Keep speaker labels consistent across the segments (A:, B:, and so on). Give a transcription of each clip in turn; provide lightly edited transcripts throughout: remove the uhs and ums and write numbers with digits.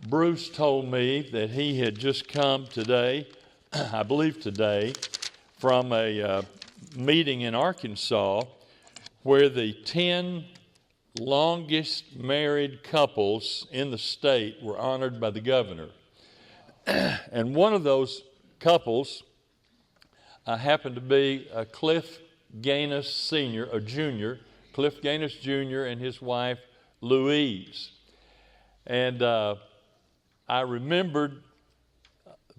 A: Bruce told me that he had just come today, I believe today, from a meeting in Arkansas where the 10 longest married couples in the state were honored by the governor. And one of those couples happened to be Cliff Gaines Sr., a junior, Cliff Gaines Jr. and his wife Louise. And I remembered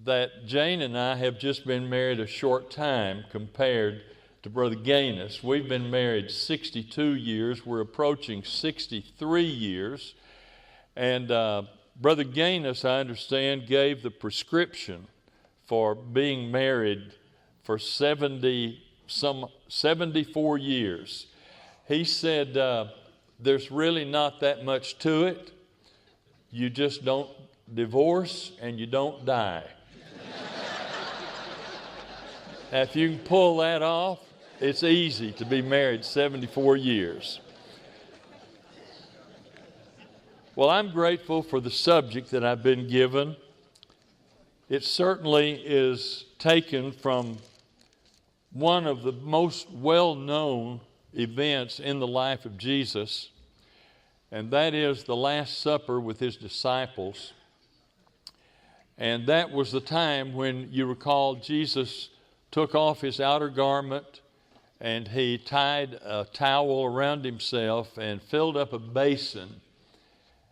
A: that Jane and I have just been married a short time compared to Brother Gaines. We've been married 62 years. We're approaching 63 years. And Brother Gaines, I understand, gave the prescription for being married for 74 years. He said, there's really not that much to it. You just don't divorce and you don't die. If you can pull that off, it's easy to be married 74 years. Well, I'm grateful for the subject that I've been given. It certainly is taken from one of the most well-known events in the life of Jesus, and that is the Last Supper with his disciples. And that was the time when, you recall, Jesus took off his outer garment and he tied a towel around himself and filled up a basin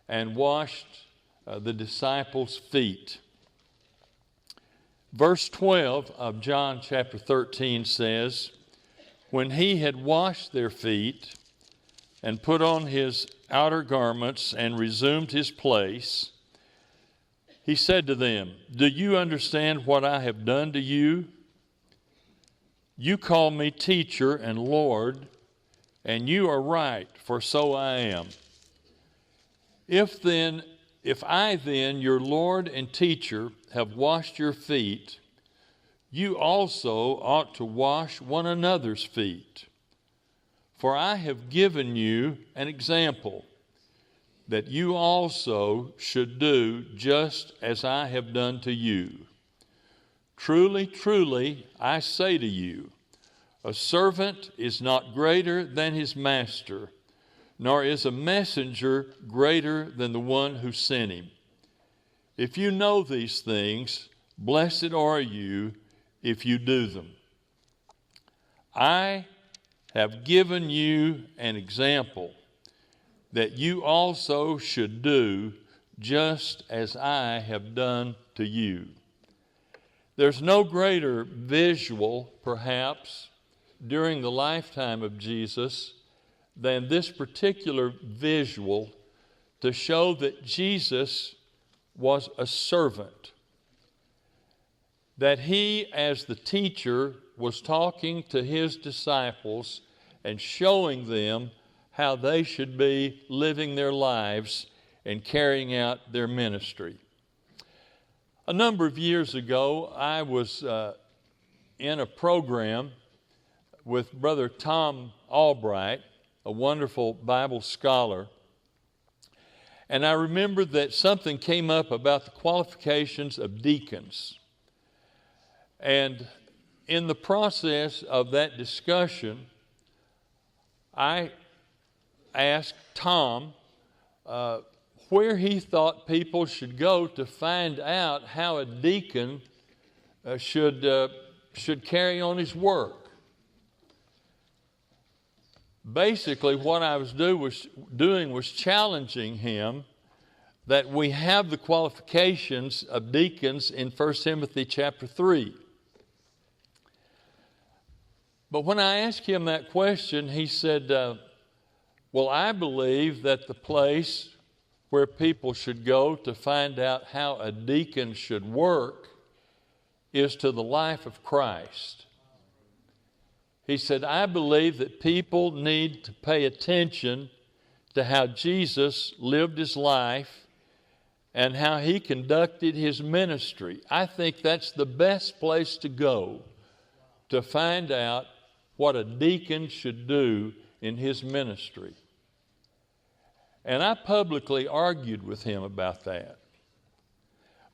A: and washed the disciples' feet. Verse 12 of John chapter 13 says, when he had washed their feet and put on his outer garments and resumed his place, he said to them, do you understand what I have done to you? You call me teacher and Lord, and you are right, for so I am. If I then, your Lord and teacher, have washed your feet, you also ought to wash one another's feet. For I have given you an example, that you also should do just as I have done to you. Truly, truly, I say to you, a servant is not greater than his master, nor is a messenger greater than the one who sent him. If you know these things, blessed are you if you do them. I have given you an example, that you also should do just as I have done to you. There's no greater visual, perhaps, during the lifetime of Jesus than this particular visual to show that Jesus was a servant. That he, as the teacher, was talking to his disciples and showing them how they should be living their lives and carrying out their ministry. A number of years ago, I was in a program with Brother Tom Albright, a wonderful Bible scholar. And I remember that something came up about the qualifications of deacons. And in the process of that discussion, I asked Tom where he thought people should go to find out how a deacon should carry on his work. Basically, what I was doing was challenging him that we have the qualifications of deacons in 1 Timothy chapter 3. But when I asked him that question, he said, well, I believe that the place where people should go to find out how a deacon should work is to the life of Christ. He said, I believe that people need to pay attention to how Jesus lived his life and how he conducted his ministry. I think that's the best place to go to find out what a deacon should do in his ministry. And I publicly argued with him about that.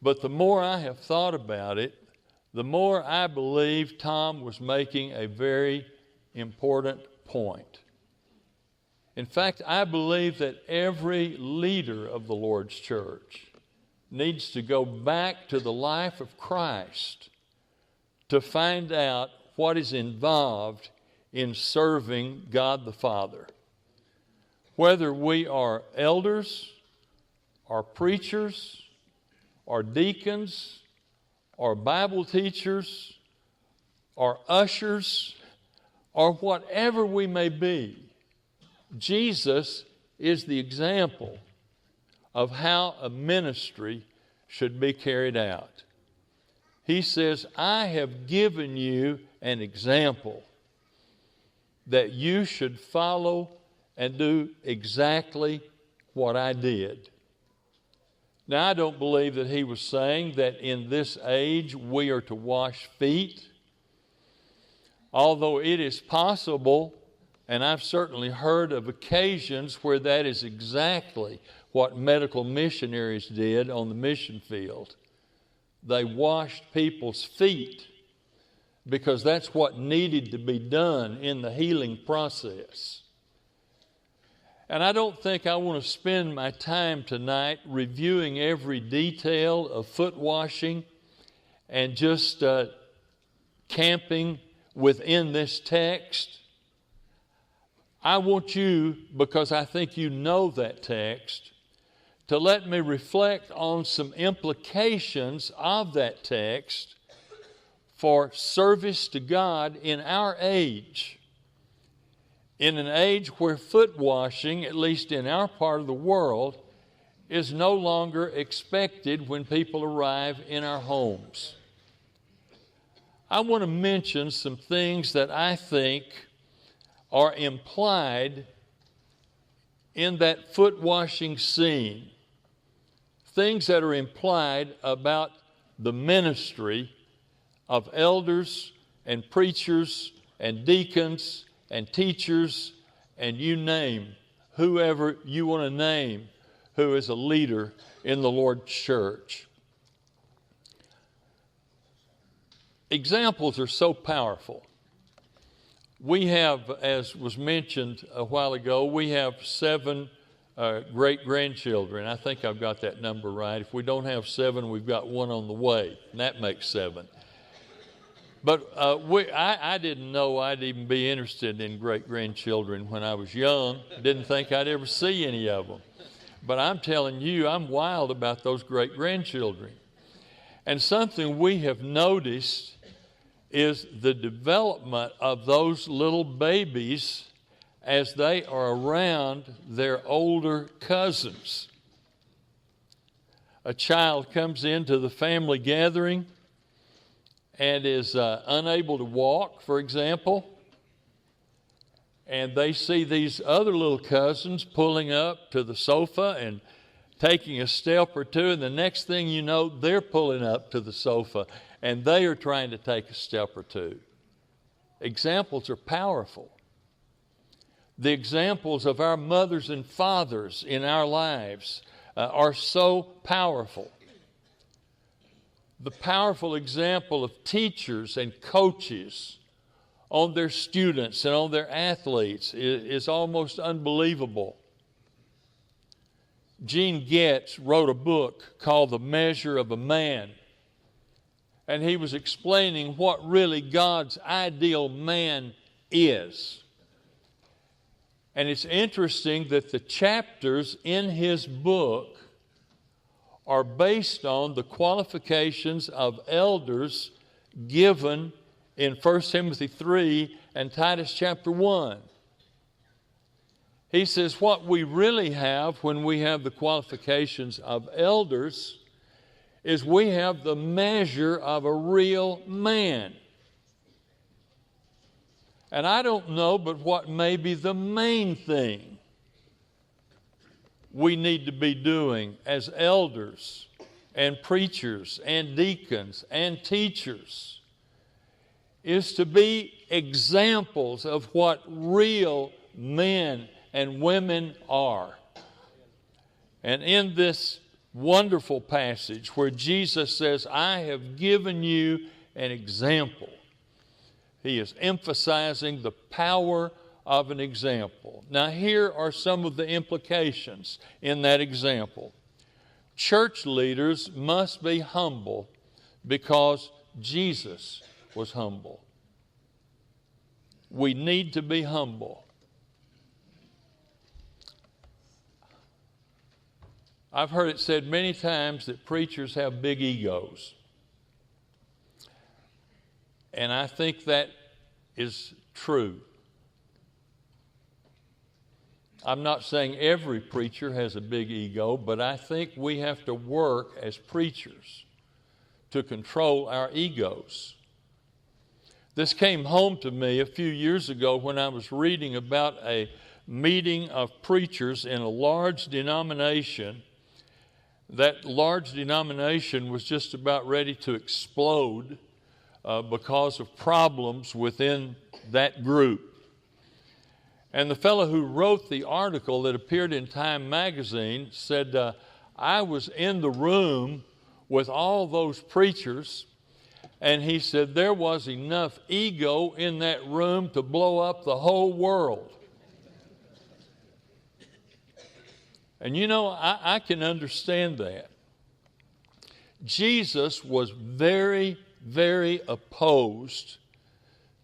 A: But the more I have thought about it, the more I believe Tom was making a very important point. In fact, I believe that every leader of the Lord's church needs to go back to the life of Christ to find out what is involved in serving God the Father. Whether we are elders, or preachers, or deacons, or Bible teachers, or ushers, or whatever we may be, Jesus is the example of how a ministry should be carried out. He says, I have given you an example that you should follow and do exactly what I did. Now, I don't believe that he was saying that in this age we are to wash feet, although it is possible, and I've certainly heard of occasions where that is exactly what medical missionaries did on the mission field. They washed people's feet because that's what needed to be done in the healing process. And I don't think I want to spend my time tonight reviewing every detail of foot washing and just camping within this text. I want you, because I think you know that text, to let me reflect on some implications of that text for service to God in our age. In an age where foot washing, at least in our part of the world, is no longer expected when people arrive in our homes. I want to mention some things that I think are implied in that foot washing scene. Things that are implied about the ministry of elders and preachers and deacons and teachers, and you name whoever you want to name who is a leader in the Lord's church. Examples are so powerful. We have, as was mentioned a while ago, we have 7 great-grandchildren. I think I've got that number right. If we don't have 7, we've got 1 on the way, and that makes 7. But I didn't know I'd even be interested in great-grandchildren when I was young. Didn't think I'd ever see any of them. But I'm telling you, I'm wild about those great-grandchildren. And something we have noticed is the development of those little babies as they are around their older cousins. A child comes into the family gathering and is unable to walk, for example, and they see these other little cousins pulling up to the sofa and taking a step or two, and the next thing you know, they're pulling up to the sofa, and they are trying to take a step or two. Examples are powerful. The examples of our mothers and fathers in our lives are so powerful. The powerful example of teachers and coaches on their students and on their athletes is almost unbelievable. Gene Getz wrote a book called The Measure of a Man, and he was explaining what really God's ideal man is. And it's interesting that the chapters in his book are based on the qualifications of elders given in 1 Timothy 3 and Titus chapter 1. He says what we really have when we have the qualifications of elders is we have the measure of a real man. And I don't know but what may be the main thing we need to be doing as elders and preachers and deacons and teachers is to be examples of what real men and women are. And in this wonderful passage where Jesus says, I have given you an example. He is emphasizing the power of an example. Now, here are some of the implications in that example. Church leaders must be humble because Jesus was humble. We need to be humble. I've heard it said many times that preachers have big egos. And I think that is true. I'm not saying every preacher has a big ego, but I think we have to work as preachers to control our egos. This came home to me a few years ago when I was reading about a meeting of preachers in a large denomination. That large denomination was just about ready to explode because of problems within that group. And the fellow who wrote the article that appeared in Time magazine said, I was in the room with all those preachers, and he said there was enough ego in that room to blow up the whole world. And you know, I can understand that. Jesus was very, very opposed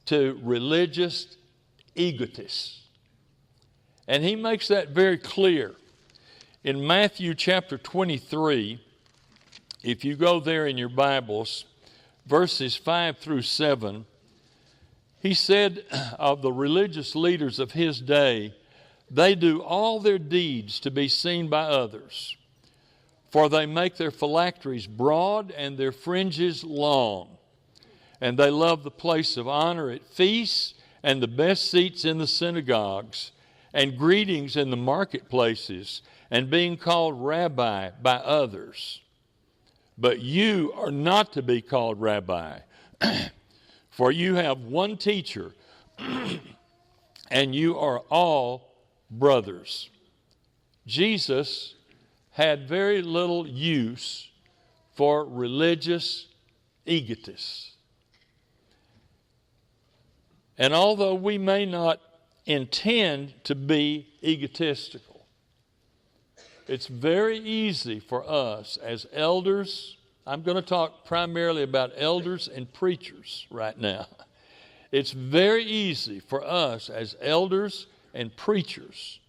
A: to religious egotists. And he makes that very clear. In Matthew chapter 23, if you go there in your Bibles, verses 5 through 7, he said of the religious leaders of his day, they do all their deeds to be seen by others, for they make their phylacteries broad and their fringes long, and they love the place of honor at feasts and the best seats in the synagogues, and greetings in the marketplaces, and being called rabbi by others. But you are not to be called rabbi, for you have one teacher, and you are all brothers. Jesus had very little use for religious egotists. And although we may not intend to be egotistical, it's very easy for us as elders. I'm going to talk primarily about elders and preachers right now. It's very easy for us as elders and preachers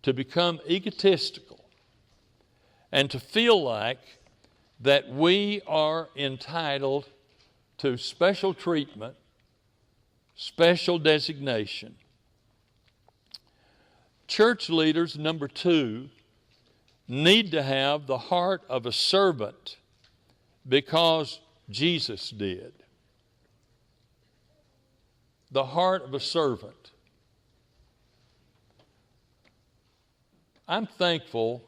A: to become egotistical and to feel like that we are entitled to special treatment, special designation. Church leaders, number 2, need to have the heart of a servant because Jesus did. The heart of a servant. I'm thankful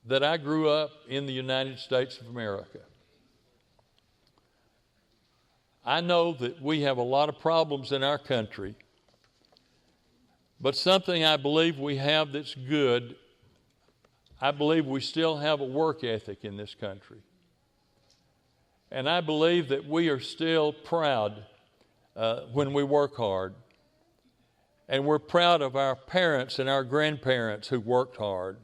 A: that I grew up in the United States of America. I know that we have a lot of problems in our country, but something I believe we have that's good, I believe we still have a work ethic in this country. And I believe that we are still proud when we work hard. And we're proud of our parents and our grandparents who worked hard.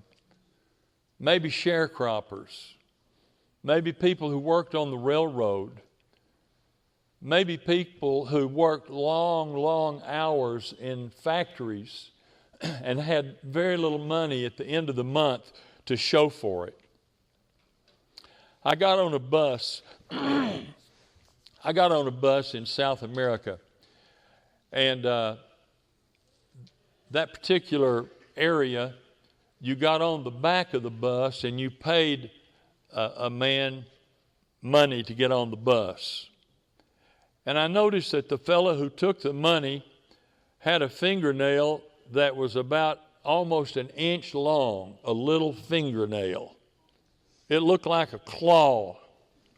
A: Maybe sharecroppers. Maybe people who worked on the railroad. Maybe people who worked long, long hours in factories and had very little money at the end of the month to show for it. I got on a bus. I got on a bus in South America, and that particular area, you got on the back of the bus and you paid a man money to get on the bus. And I noticed that the fellow who took the money had a fingernail that was about almost an inch long, a little fingernail. It looked like a claw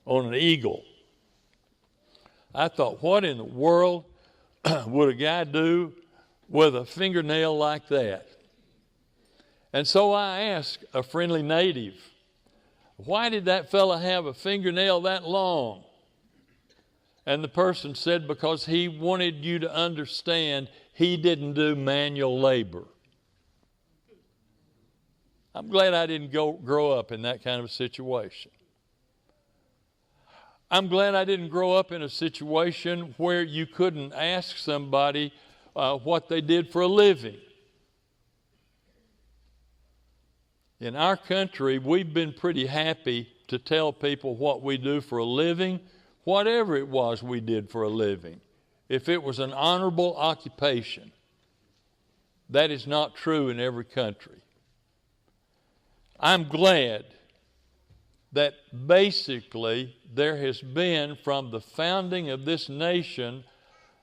A: on an eagle. I thought, what in the world would a guy do with a fingernail like that? And so I asked a friendly native, "Why did that fella have a fingernail that long?" And the person said, "Because he wanted you to understand he didn't do manual labor." I'm glad I didn't grow up in that kind of a situation. I'm glad I didn't grow up in a situation where you couldn't ask somebody what they did for a living. In our country, we've been pretty happy to tell people what we do for a living, whatever it was we did for a living, if it was an honorable occupation. That is not true in every country. I'm glad that basically there has been, from the founding of this nation,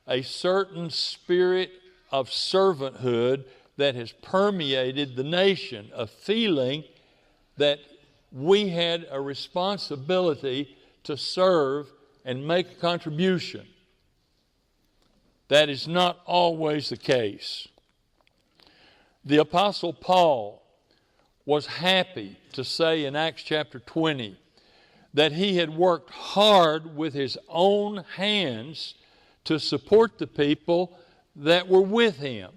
A: a certain spirit of servanthood that has permeated the nation, a feeling that we had a responsibility to serve and make a contribution. That is not always the case. The Apostle Paul was happy to say in Acts chapter 20 that he had worked hard with his own hands to support the people that were with him.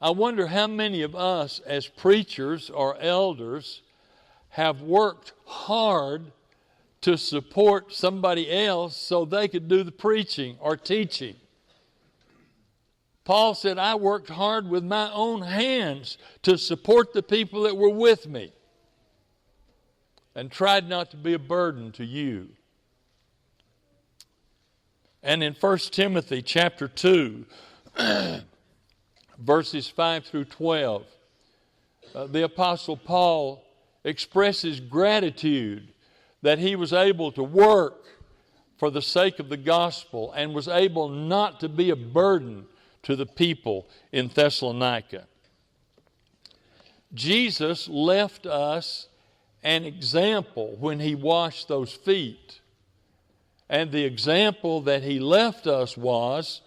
A: I wonder how many of us as preachers or elders have worked hard to support somebody else so they could do the preaching or teaching. Paul said, "I worked hard with my own hands to support the people that were with me and tried not to be a burden to you." And in 1 Timothy chapter 2, verses 5 through 12, the Apostle Paul expresses gratitude that he was able to work for the sake of the gospel and was able not to be a burden to the people in Thessalonica. Jesus left us an example when he washed those feet. And the example that he left us was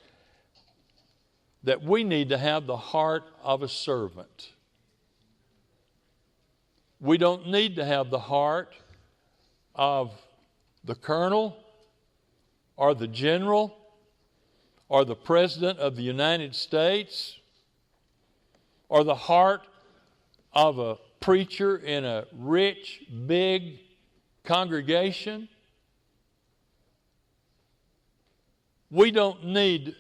A: that we need to have the heart of a servant. We don't need to have the heart of the colonel or the general or the President of the United States, or the heart of a preacher in a rich, big congregation. We don't need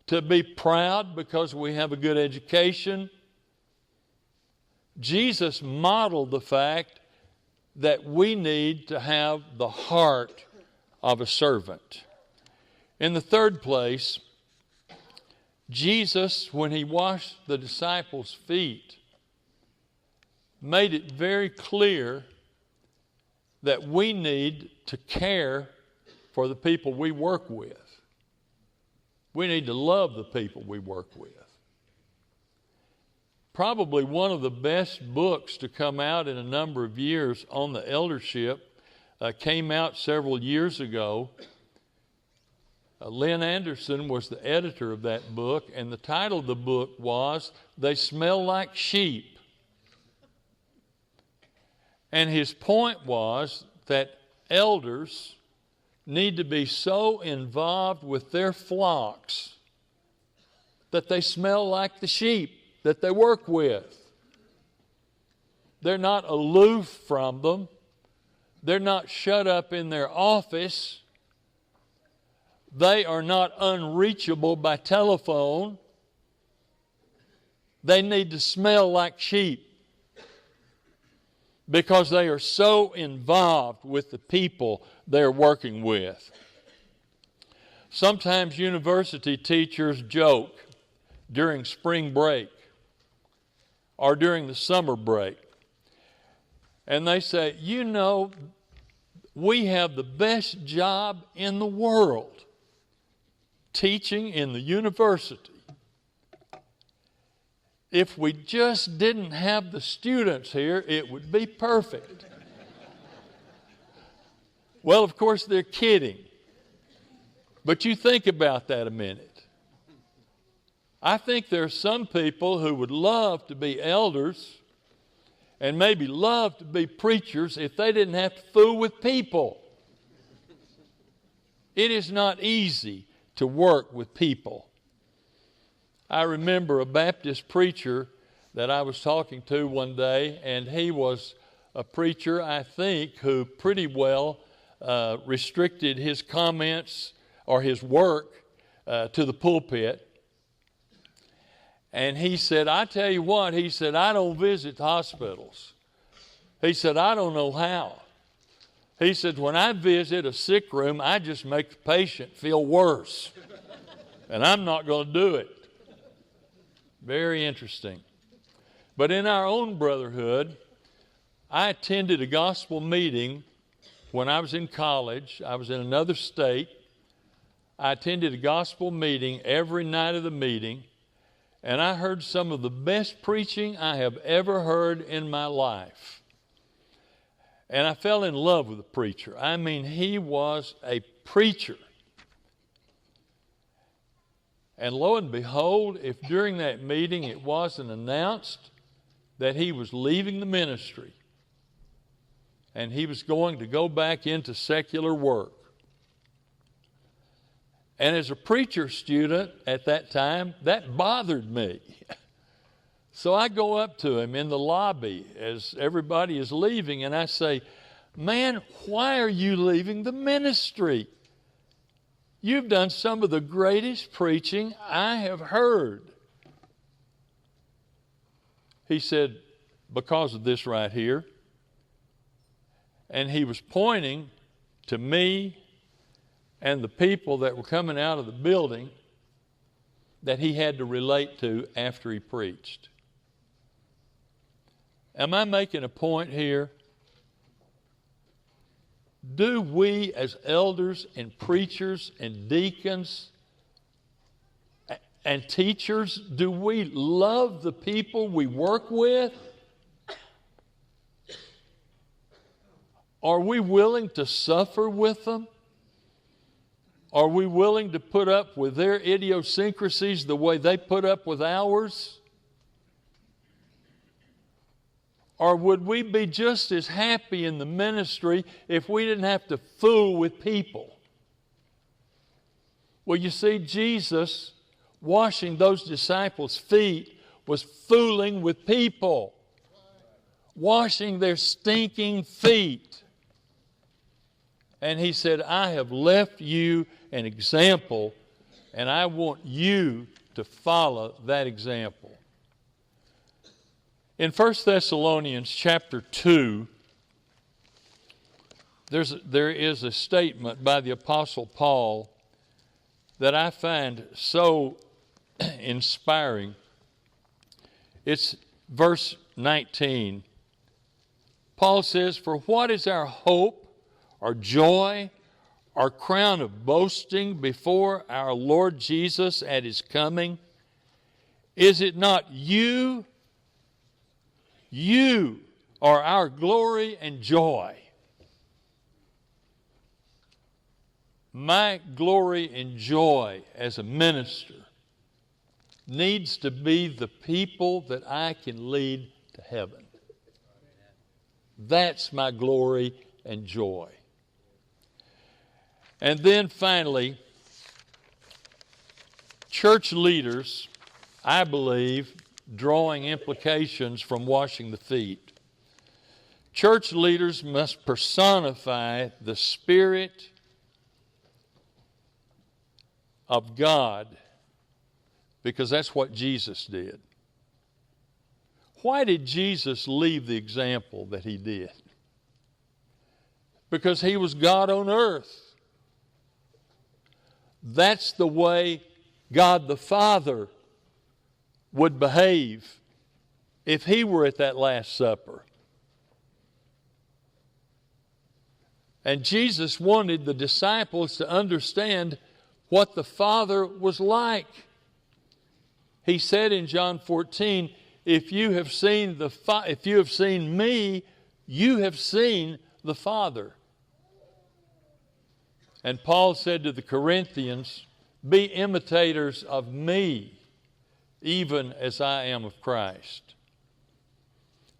A: to be proud because we have a good education. Jesus modeled the fact that we need to have the heart of a servant. In the third place, Jesus, when he washed the disciples' feet, made it very clear that we need to care for the people we work with. We need to love the people we work with. Probably one of the best books to come out in a number of years on the eldership came out several years ago. Lynn Anderson was the editor of that book, and the title of the book was "They Smell Like Sheep." And his point was that elders need to be so involved with their flocks that they smell like the sheep that they work with. They're not aloof from them. They're not shut up in their office. They are not unreachable by telephone. They need to smell like sheep because they are so involved with the people they're working with. Sometimes university teachers joke during spring break or during the summer break, and they say, "You know, we have the best job in the world, teaching in the university. If we just didn't have the students here, it would be perfect." Well, of course, they're kidding. But you think about that a minute. I think there are some people who would love to be elders, and maybe love to be preachers if they didn't have to fool with people. It is not easy to work with people. I remember a Baptist preacher that I was talking to one day, and he was a preacher, I think, who pretty well restricted his comments or his work to the pulpit. And he said, I tell you what, he said, I don't visit hospitals. He said, I don't know how. He said, when I visit a sick room, I just make the patient feel worse. And I'm not going to do it. Very interesting. But in our own brotherhood, I attended a gospel meeting when I was in college. I was in another state. I attended a gospel meeting every night of the meeting, and I heard some of the best preaching I have ever heard in my life. And I fell in love with the preacher. I mean, he was a preacher. And lo and behold, if during that meeting it wasn't announced that he was leaving the ministry and he was going to go back into secular work. And as a preacher student at that time, that bothered me. So I go up to him in the lobby as everybody is leaving, and I say, man, why are you leaving the ministry? You've done some of the greatest preaching I have heard. He said, because of this right here. And he was pointing to me and the people that were coming out of the building that he had to relate to after he preached. Am I making a point here? Do we as elders and preachers and deacons and teachers, do we love the people we work with? Are we willing to suffer with them? Are we willing to put up with their idiosyncrasies the way they put up with ours? Or would we be just as happy in the ministry if we didn't have to fool with people? Well, you see, Jesus washing those disciples' feet was fooling with people, washing their stinking feet. And he said, I have left you an example, and I want you to follow that example. In 1 Thessalonians chapter 2, there is a statement by the Apostle Paul that I find so inspiring. It's verse 19. Paul says, for what is our hope, our joy, our crown of boasting before our Lord Jesus at his coming? Is it not you? You are our glory and joy. My glory and joy as a minister needs to be the people that I can lead to heaven. That's my glory and joy. And then finally, church leaders, I believe, drawing implications from washing the feet. Church leaders must personify the Spirit of God, because that's what Jesus did. Why did Jesus leave the example that he did? Because he was God on earth. That's the way God the Father would behave if he were at that Last Supper. And Jesus wanted the disciples to understand what the Father was like. He said in John 14, if you have seen me, you have seen the Father. And Paul said to the Corinthians, be imitators of me, even as I am of Christ.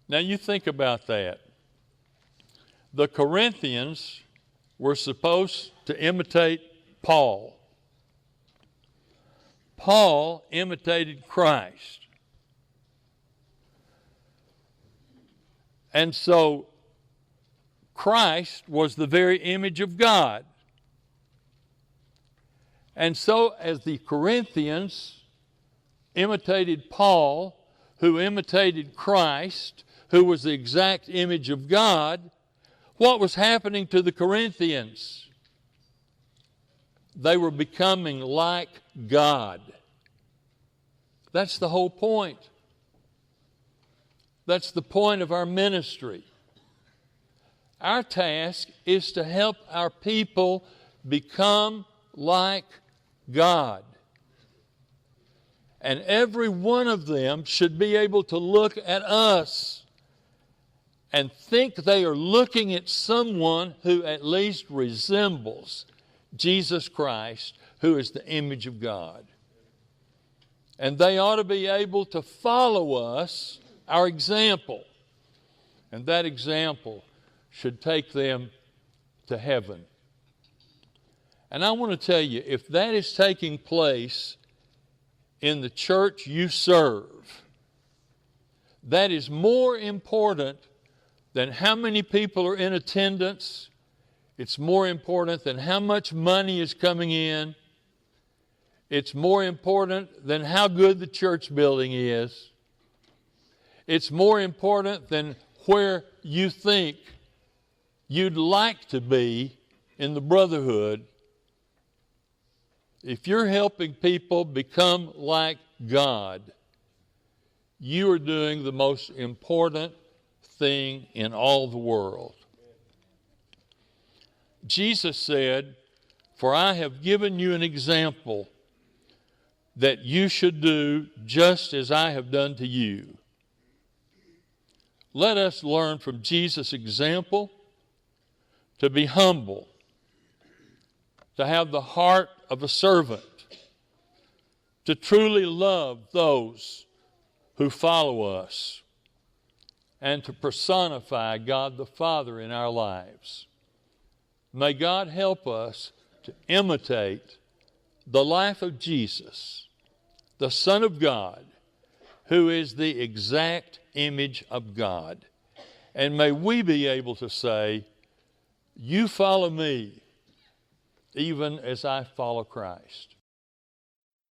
A: Now you think about that. The Corinthians were supposed to imitate Paul. Paul imitated Christ. And so Christ was the very image of God. And so as the Corinthians imitated Paul, who imitated Christ, who was the exact image of God, what was happening to the Corinthians? They were becoming like God. That's the whole point. That's the point of our ministry. Our task is to help our people become like God. And every one of them should be able to look at us and think they are looking at someone who at least resembles Jesus Christ, who is the image of God. And they ought to be able to follow us, our example. And that example should take them to heaven. And I want to tell you, if that is taking place in the church you serve, that is more important than how many people are in attendance. It's more important than how much money is coming in. It's more important than how good the church building is. It's more important than where you think you'd like to be in the brotherhood. If you're helping people become like God, you are doing the most important thing in all the world. Jesus said, "For I have given you an example that you should do just as I have done to you." Let us learn from Jesus' example to be humble, to have the heart of a servant, to truly love those who follow us, and to personify God the Father in our lives. May God help us to imitate the life of Jesus, the Son of God, who is the exact image of God. And may we be able to say, "You follow me, even as I follow Christ."